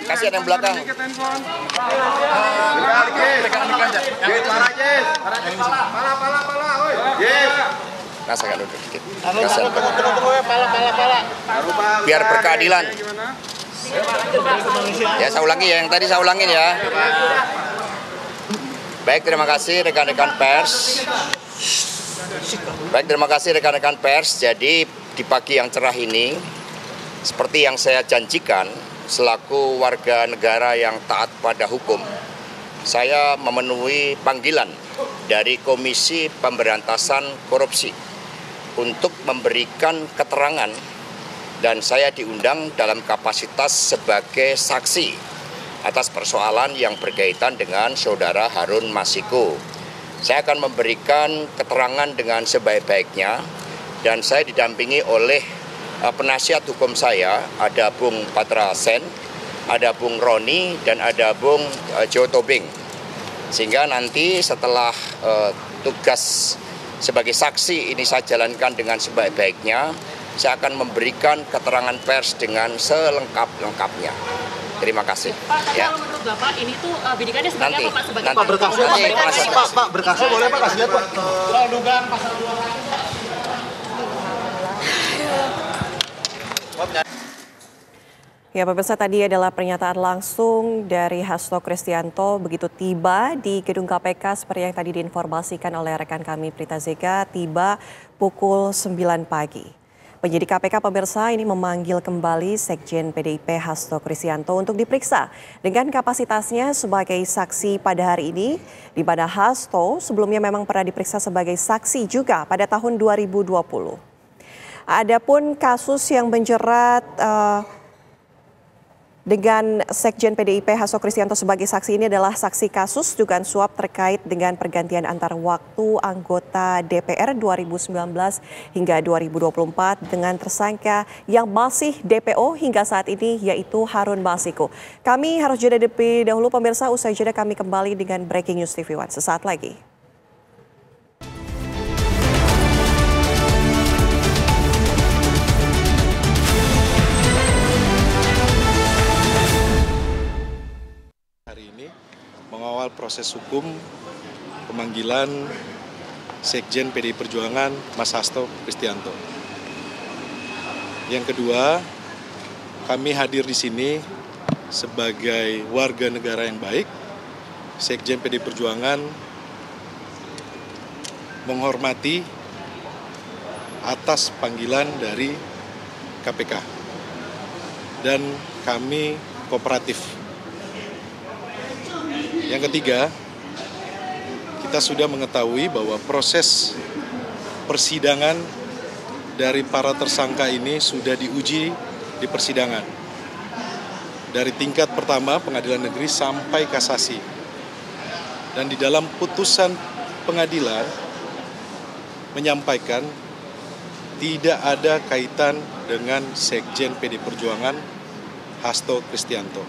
Kasihan yang belakang. Nah, saya duduk dikit. Biar berkeadilan. Ya, saya ulangi ya, yang tadi saya ulangin ya. Baik, terima kasih rekan-rekan pers. Baik, terima kasih rekan-rekan pers. Jadi di pagi yang cerah ini, seperti yang saya janjikan, selaku warga negara yang taat pada hukum, saya memenuhi panggilan dari Komisi Pemberantasan Korupsi untuk memberikan keterangan, dan saya diundang dalam kapasitas sebagai saksi atas persoalan yang berkaitan dengan saudara Harun Masiku. Saya akan memberikan keterangan dengan sebaik-baiknya, dan saya didampingi oleh penasihat hukum saya, ada Bung Patra Sen, ada Bung Roni, dan ada Bung Jo Tobing. Sehingga nanti setelah tugas sebagai saksi ini saya jalankan dengan sebaik-baiknya, saya akan memberikan keterangan pers dengan selengkap-lengkapnya. Terima kasih. Pak, ya. kalau menurut Bapak ini tuh bidikannya sebagai Nanti, apa Pak? Sebagai nanti. Berkasnya Pak, berkasnya boleh Pak, kasih lihat Pak. Soal dugaan pasal 2. Ya, pemirsa, tadi adalah pernyataan langsung dari Hasto Kristianto begitu tiba di gedung KPK seperti yang tadi diinformasikan oleh rekan kami Prita Zeka, tiba pukul 9 pagi. Penyidik KPK pemirsa ini memanggil kembali Sekjen PDIP Hasto Kristianto untuk diperiksa dengan kapasitasnya sebagai saksi pada hari ini, di mana Hasto sebelumnya memang pernah diperiksa sebagai saksi juga pada tahun 2020. Adapun kasus yang menjerat dengan Sekjen PDIP Hasto Kristianto sebagai saksi ini adalah saksi kasus dugaan suap terkait dengan pergantian antar waktu anggota DPR 2019 hingga 2024 dengan tersangka yang masih DPO hingga saat ini yaitu Harun Masiku. Kami harus jeda terlebih dahulu pemirsa, usai jeda kami kembali dengan Breaking News TV One sesaat lagi. Mengawal proses hukum pemanggilan Sekjen PDI Perjuangan Mas Hasto Kristianto. Yang kedua, kami hadir di sini sebagai warga negara yang baik. Sekjen PDI Perjuangan menghormati atas panggilan dari KPK dan kami kooperatif. Yang ketiga, kita sudah mengetahui bahwa proses persidangan dari para tersangka ini sudah diuji di persidangan. Dari tingkat pertama pengadilan negeri sampai kasasi. Dan di dalam putusan pengadilan menyampaikan tidak ada kaitan dengan Sekjen PDI Perjuangan Hasto Kristianto.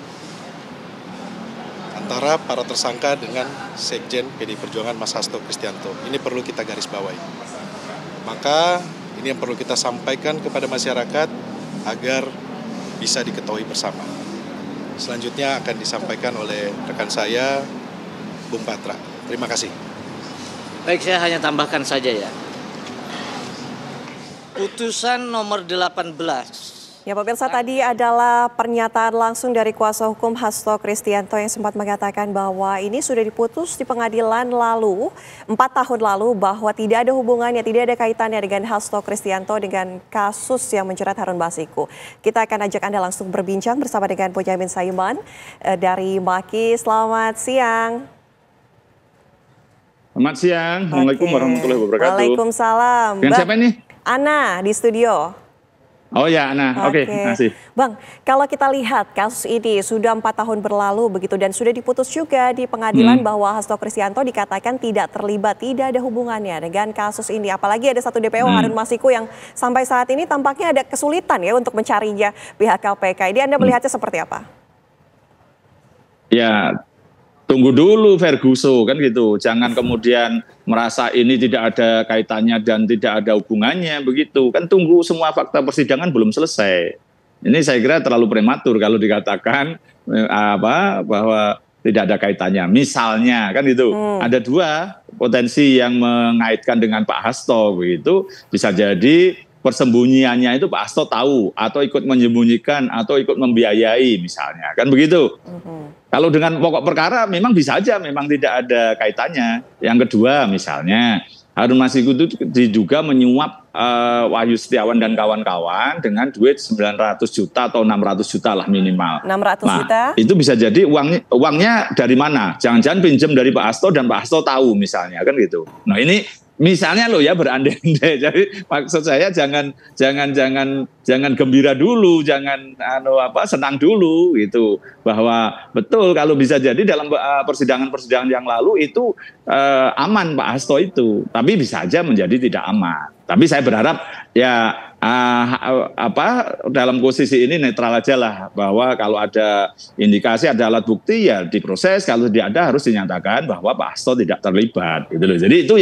Antara para tersangka dengan Sekjen PDI Perjuangan Mas Hasto Kristianto. Ini perlu kita garis bawahi. Maka ini yang perlu kita sampaikan kepada masyarakat agar bisa diketahui bersama. Selanjutnya akan disampaikan oleh rekan saya, Bung Patra. Terima kasih. Baik, saya hanya tambahkan saja ya. Putusan nomor 18. Ya, pemirsa, tadi adalah pernyataan langsung dari kuasa hukum Hasto Kristianto yang sempat mengatakan bahwa ini sudah diputus di pengadilan lalu, 4 tahun lalu, bahwa tidak ada hubungannya, tidak ada kaitannya dengan Hasto Kristianto dengan kasus yang menjerat Harun Masiku. Kita akan ajak Anda langsung berbincang bersama dengan Bojamin Saiman dari MAKI. Selamat siang. Selamat siang. Assalamualaikum warahmatullahi wabarakatuh. Waalaikumsalam. Dengan siapa ini? Ana di studio. Oh ya, Ana. Oke, terima kasih. Bang, kalau kita lihat kasus ini sudah 4 tahun berlalu begitu dan sudah diputus juga di pengadilan bahwa Hasto Kristianto dikatakan tidak terlibat, tidak ada hubungannya dengan kasus ini. Apalagi ada satu DPO Harun Masiku yang sampai saat ini tampaknya ada kesulitan ya untuk mencarinya pihak KPK. Ini Anda melihatnya seperti apa? Ya, tunggu dulu Ferguson kan gitu. Jangan kemudian merasa ini tidak ada kaitannya dan tidak ada hubungannya begitu. Kan tunggu semua fakta persidangan belum selesai. Ini saya kira terlalu prematur kalau dikatakan bahwa tidak ada kaitannya. Misalnya kan itu ada dua potensi yang mengaitkan dengan Pak Hasto begitu, bisa jadi persembunyiannya itu Pak Hasto tahu atau ikut menyembunyikan atau ikut membiayai misalnya kan begitu. Kalau dengan pokok perkara memang bisa aja memang tidak ada kaitannya. Yang kedua misalnya Harun Masiku itu diduga menyuap Wahyu Setiawan dan kawan-kawan dengan duit 900 juta atau 600 juta lah minimal. 600 juta? Itu bisa jadi uangnya dari mana? Jangan-jangan pinjam dari Pak Hasto dan Pak Hasto tahu misalnya kan gitu. Nah ini misalnya loh ya berandai-andai. Jadi maksud saya jangan gembira dulu, jangan senang dulu gitu. Bahwa betul kalau bisa jadi dalam persidangan-persidangan yang lalu itu aman Pak Hasto itu, tapi bisa aja menjadi tidak aman. Tapi saya berharap ya dalam posisi ini netral aja lah, bahwa kalau ada indikasi ada alat bukti ya diproses, kalau tidak ada harus dinyatakan bahwa Pak Hasto tidak terlibat gitu loh. Jadi itu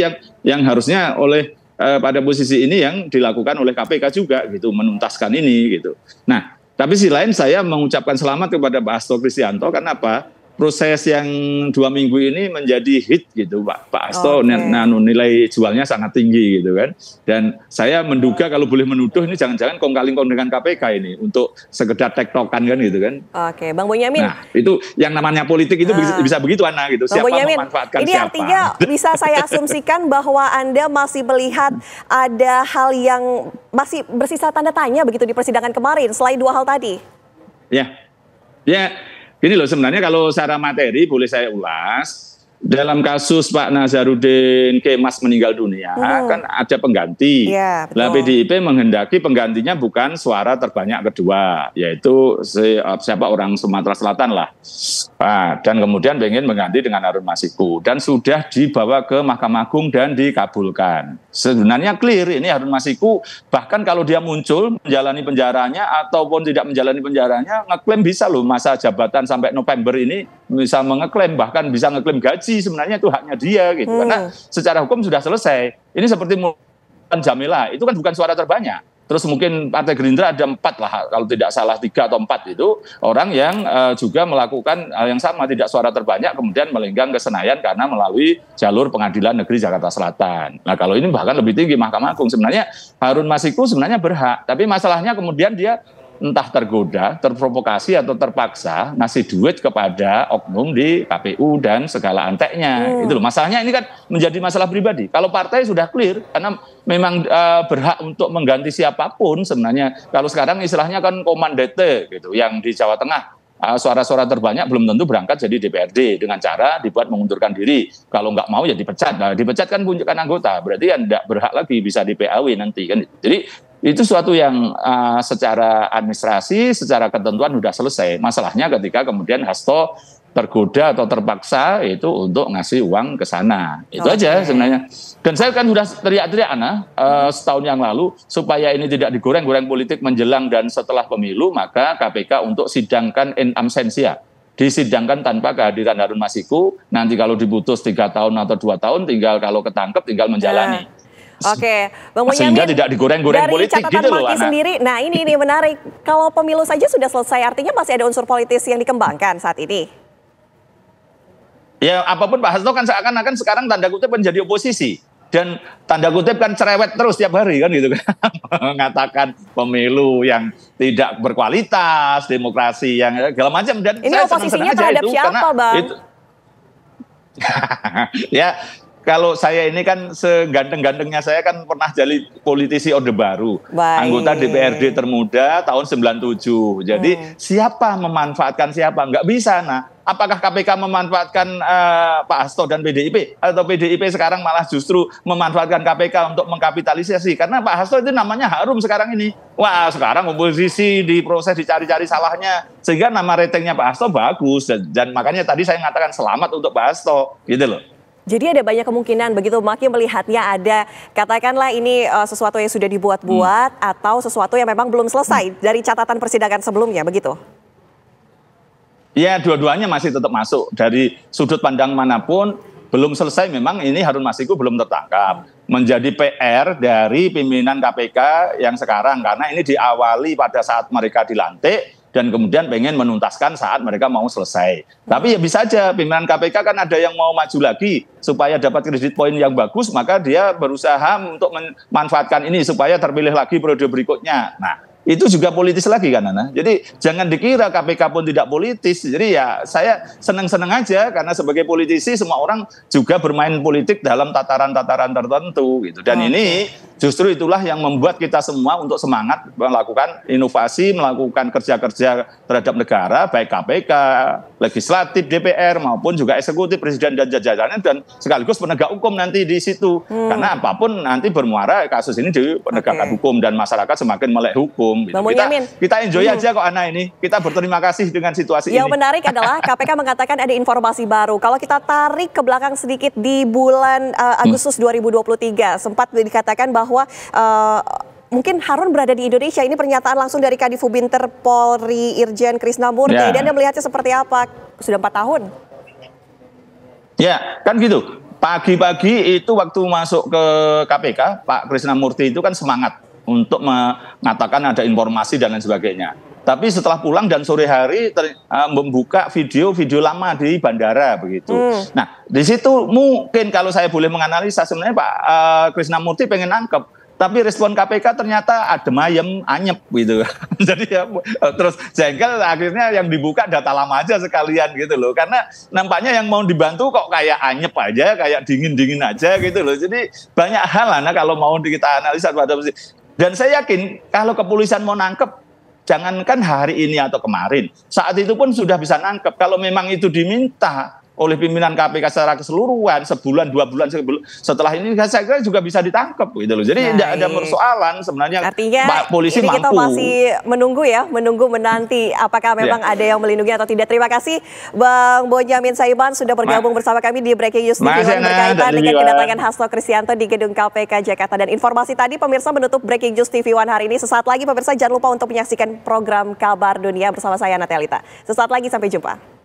yang harusnya oleh pada posisi ini yang dilakukan oleh KPK juga gitu, menuntaskan ini gitu. Nah, tapi sisi lain saya mengucapkan selamat kepada Pak Hasto Kristianto karena apa? Proses yang 2 minggu ini menjadi hit gitu Pak Hasto, nilai jualnya sangat tinggi gitu kan. Dan saya menduga kalau boleh menuduh ini jangan-jangan kong-kali-kong dengan KPK ini untuk sekedar tektokan kan gitu kan. Oke, Bang Bonyamin. Nah itu yang namanya politik itu bisa begitu Ana gitu. Bang siapa Bonyamin, memanfaatkan ini siapa. artinya bisa saya asumsikan bahwa Anda masih melihat ada hal yang masih bersisa tanda tanya begitu di persidangan kemarin selain 2 hal tadi. Ya. Gini loh, sebenarnya kalau secara materi boleh saya ulas. Dalam kasus Pak Nazarudin Kemas meninggal dunia kan ada pengganti. Ya, Lah PDIP menghendaki penggantinya bukan suara terbanyak kedua, yaitu siapa orang Sumatera Selatan lah. Dan kemudian pengen mengganti dengan Harun Masiku dan sudah dibawa ke Mahkamah Agung dan dikabulkan. Sebenarnya clear ini Harun Masiku, bahkan kalau dia muncul menjalani penjaranya ataupun tidak menjalani penjaranya, ngeklaim bisa loh masa jabatan sampai November ini, bisa mengeklaim, bahkan bisa ngeklaim gaji, sebenarnya itu haknya dia gitu. Karena secara hukum sudah selesai. Ini seperti Jamila, itu kan bukan suara terbanyak. Terus mungkin Partai Gerindra ada 4 lah, kalau tidak salah 3 atau 4 itu orang yang juga melakukan hal yang sama, tidak suara terbanyak, kemudian melenggang ke Senayan karena melalui jalur Pengadilan Negeri Jakarta Selatan. Nah kalau ini bahkan lebih tinggi Mahkamah Agung. Sebenarnya Harun Masiku sebenarnya berhak, tapi masalahnya kemudian dia entah tergoda, terprovokasi atau terpaksa ngasih duit kepada oknum di KPU dan segala anteknya. Itu loh. Masalahnya ini kan menjadi masalah pribadi. Kalau partai sudah clear karena memang berhak untuk mengganti siapapun sebenarnya. Kalau sekarang istilahnya kan komandete gitu, yang di Jawa Tengah suara-suara terbanyak belum tentu berangkat jadi DPRD dengan cara dibuat mengundurkan diri. Kalau nggak mau ya dipecat. Nah, dipecat kan punyakan anggota, berarti kan tidak berhak lagi bisa di PAW nanti kan. Jadi itu suatu yang secara administrasi, secara ketentuan sudah selesai. Masalahnya ketika kemudian Hasto tergoda atau terpaksa itu untuk ngasih uang ke sana. Itu aja sebenarnya. Dan saya kan sudah teriak-teriak setahun yang lalu supaya ini tidak digoreng-goreng politik menjelang dan setelah pemilu, maka KPK untuk sidangkan in absentia. Disidangkan tanpa kehadiran Harun Masiku. Nanti kalau diputus 3 tahun atau 2 tahun, tinggal kalau ketangkep tinggal menjalani. Oke, Bang Bonyamin, sehingga tidak digoreng-goreng politik gitu loh, Maki sendiri. Nah ini menarik. Kalau pemilu saja sudah selesai, artinya masih ada unsur politis yang dikembangkan saat ini. Ya apapun Pak Hasto kan seakan-akan sekarang tanda kutip menjadi oposisi. Dan tanda kutip kan cerewet terus tiap hari kan gitu kan. Mengatakan pemilu yang tidak berkualitas, demokrasi yang segala macam. Dan ini saya oposisinya terhadap siapa Bang? Ya kalau saya ini kan seganteng-gantengnya saya kan pernah jadi politisi Orde Baru. Anggota DPRD termuda tahun 97. Jadi siapa memanfaatkan siapa? Nggak bisa. Nah, apakah KPK memanfaatkan Pak Hasto dan PDIP? Atau PDIP sekarang malah justru memanfaatkan KPK untuk mengkapitalisasi? Karena Pak Hasto itu namanya harum sekarang ini. Wah, sekarang oposisi diproses, dicari-cari salahnya. Sehingga nama ratingnya Pak Hasto bagus. Dan makanya tadi saya mengatakan selamat untuk Pak Hasto. Gitu loh. Jadi ada banyak kemungkinan begitu Maki melihatnya ada katakanlah ini sesuatu yang sudah dibuat-buat atau sesuatu yang memang belum selesai dari catatan persidangan sebelumnya begitu? Ya dua-duanya masih tetap masuk dari sudut pandang manapun. Belum selesai memang ini Harun Masiku belum tertangkap. Menjadi PR dari pimpinan KPK yang sekarang karena ini diawali pada saat mereka dilantik. dan kemudian pengen menuntaskan saat mereka mau selesai. Tapi ya bisa aja pimpinan KPK kan ada yang mau maju lagi supaya dapat kredit poin yang bagus, maka dia berusaha untuk memanfaatkan ini supaya terpilih lagi periode berikutnya. Nah, itu juga politis lagi kan, Nana. Jadi jangan dikira KPK pun tidak politis. Jadi ya saya seneng-seneng aja karena sebagai politisi semua orang juga bermain politik dalam tataran-tataran tertentu gitu. Dan ini justru itulah yang membuat kita semua untuk semangat melakukan inovasi, melakukan kerja-kerja terhadap negara, baik KPK, legislatif, DPR maupun juga eksekutif, presiden dan jajarannya, dan sekaligus penegak hukum nanti di situ. Karena apapun nanti bermuara kasus ini di penegakan hukum dan masyarakat semakin melek hukum. Gitu. Kita enjoy aja kok Ana ini. Kita berterima kasih dengan situasi ini. Yang menarik adalah KPK mengatakan ada informasi baru. Kalau kita tarik ke belakang sedikit di bulan Agustus 2023 sempat dikatakan bahwa mungkin Harun berada di Indonesia. Ini pernyataan langsung dari Kadif Hubinter Polri Irjen Krisnamurti. Dan Anda melihatnya seperti apa? Sudah 4 tahun. Ya, kan gitu. Pagi-pagi itu waktu masuk ke KPK, Pak Krisnamurti itu kan semangat untuk mengatakan ada informasi dan lain sebagainya. Tapi setelah pulang dan sore hari membuka video lama di bandara begitu. Nah, di situ mungkin kalau saya boleh menganalisa sebenarnya Pak Krisnamurti pengen nangkep. Tapi respon KPK ternyata adem ayem, anyep gitu. Jadi ya terus jengkel, akhirnya yang dibuka data lama aja sekalian gitu loh. Karena nampaknya yang mau dibantu kok kayak anyep aja, kayak dingin-dingin aja gitu loh. Jadi banyak hal lah kalau mau kita analisa pada dan saya yakin kalau kepolisian mau nangkep, jangankan hari ini atau kemarin, saat itu pun sudah bisa nangkep. Kalau memang itu diminta oleh pimpinan KPK secara keseluruhan, sebulan, 2 bulan setelah ini saya kira juga bisa ditangkap gitu loh. Jadi tidak ada persoalan sebenarnya. Artinya polisi ini mampu. kita masih menunggu menanti apakah memang ada yang melindungi atau tidak. Terima kasih Bang Bonyamin Saiman sudah bergabung bersama kami di Breaking News TV One berkaitan dengan kedatangan Hasto Kristianto di gedung KPK Jakarta. Dan informasi tadi pemirsa menutup Breaking News TV One hari ini. Sesaat lagi pemirsa jangan lupa untuk menyaksikan program Kabar Dunia bersama saya Natelita. Sesaat lagi, sampai jumpa.